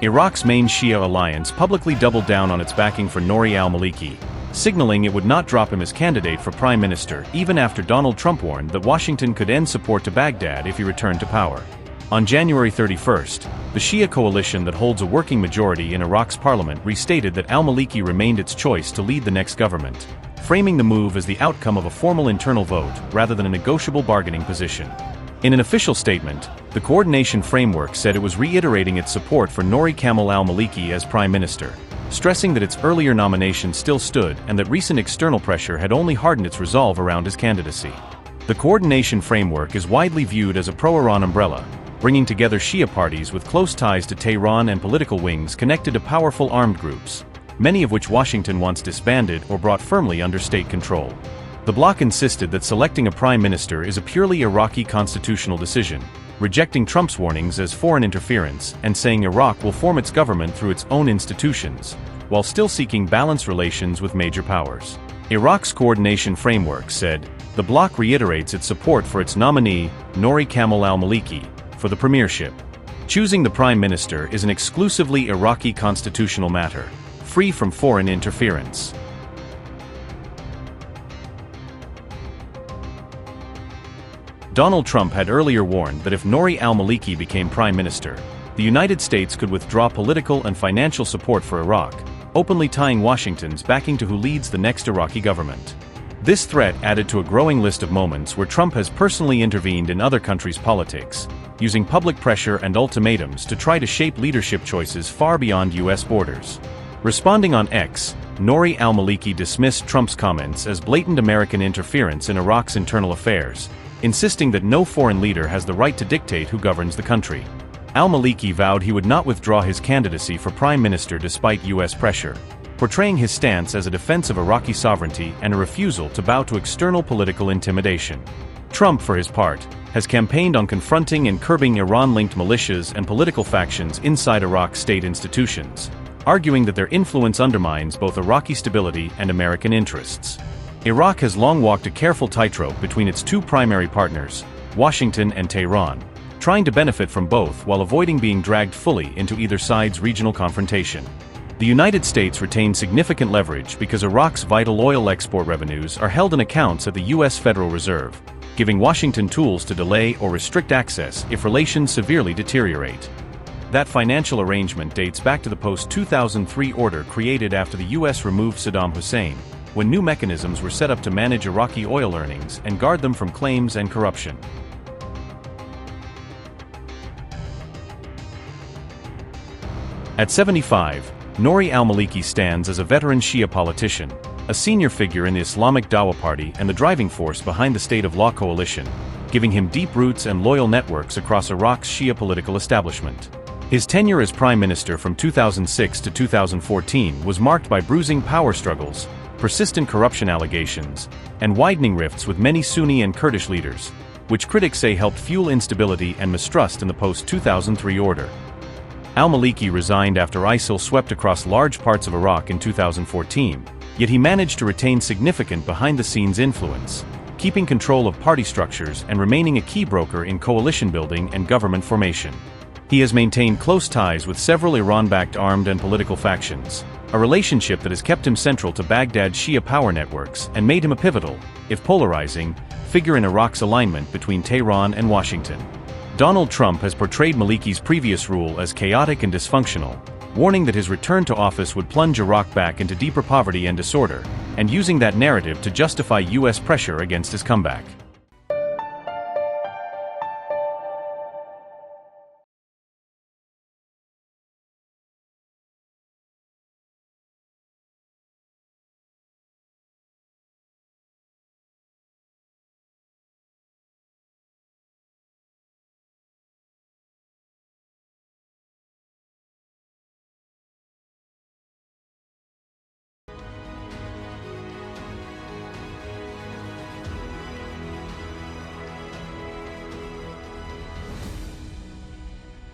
Iraq's main Shia alliance publicly doubled down on its backing for Nouri al-Maliki, signaling it would not drop him as candidate for prime minister even after Donald Trump warned that Washington could end support to Baghdad if he returned to power. On January 31st, the Shia coalition that holds a working majority in Iraq's parliament restated that al-Maliki remained its choice to lead the next government, framing the move as the outcome of a formal internal vote rather than a negotiable bargaining position. In an official statement, the coordination framework said it was reiterating its support for Nouri al-Maliki as prime minister, stressing that its earlier nomination still stood and that recent external pressure had only hardened its resolve around his candidacy. The coordination framework is widely viewed as a pro-Iran umbrella, bringing together Shia parties with close ties to Tehran and political wings connected to powerful armed groups, many of which Washington wants disbanded or brought firmly under state control. The Bloc insisted that selecting a prime minister is a purely Iraqi constitutional decision, rejecting Trump's warnings as foreign interference and saying Iraq will form its government through its own institutions, while still seeking balanced relations with major powers. Iraq's coordination framework said, the Bloc reiterates its support for its nominee, Nouri al-Maliki, for the premiership. Choosing the prime minister is an exclusively Iraqi constitutional matter, free from foreign interference. Donald Trump had earlier warned that if Nouri al-Maliki became prime minister, the United States could withdraw political and financial support for Iraq, openly tying Washington's backing to who leads the next Iraqi government. This threat added to a growing list of moments where Trump has personally intervened in other countries' politics, using public pressure and ultimatums to try to shape leadership choices far beyond U.S. borders. Responding on X, Nouri al-Maliki dismissed Trump's comments as blatant American interference in Iraq's internal affairs, insisting that no foreign leader has the right to dictate who governs the country. Al-Maliki vowed he would not withdraw his candidacy for prime minister despite U.S. pressure, portraying his stance as a defense of Iraqi sovereignty and a refusal to bow to external political intimidation. Trump, for his part, has campaigned on confronting and curbing Iran-linked militias and political factions inside Iraq's state institutions, arguing that their influence undermines both Iraqi stability and American interests. Iraq has long walked a careful tightrope between its two primary partners, Washington and Tehran, trying to benefit from both while avoiding being dragged fully into either side's regional confrontation. The United States retains significant leverage because Iraq's vital oil export revenues are held in accounts at the U.S. Federal Reserve, giving Washington tools to delay or restrict access if relations severely deteriorate. That financial arrangement dates back to the post-2003 order created after the U.S. removed Saddam Hussein, when new mechanisms were set up to manage Iraqi oil earnings and guard them from claims and corruption. At 75, Nouri al-Maliki stands as a veteran Shia politician, a senior figure in the Islamic Dawa Party and the driving force behind the State of Law coalition, giving him deep roots and loyal networks across Iraq's Shia political establishment. His tenure as prime minister from 2006 to 2014 was marked by bruising power struggles, persistent corruption allegations, and widening rifts with many Sunni and Kurdish leaders, which critics say helped fuel instability and mistrust in the post-2003 order. Al-Maliki resigned after ISIL swept across large parts of Iraq in 2014, yet he managed to retain significant behind-the-scenes influence, keeping control of party structures and remaining a key broker in coalition building and government formation. He has maintained close ties with several Iran-backed armed and political factions, a relationship that has kept him central to Baghdad's Shia power networks and made him a pivotal, if polarizing, figure in Iraq's alignment between Tehran and Washington. Donald Trump has portrayed Maliki's previous rule as chaotic and dysfunctional, warning that his return to office would plunge Iraq back into deeper poverty and disorder, and using that narrative to justify U.S. pressure against his comeback.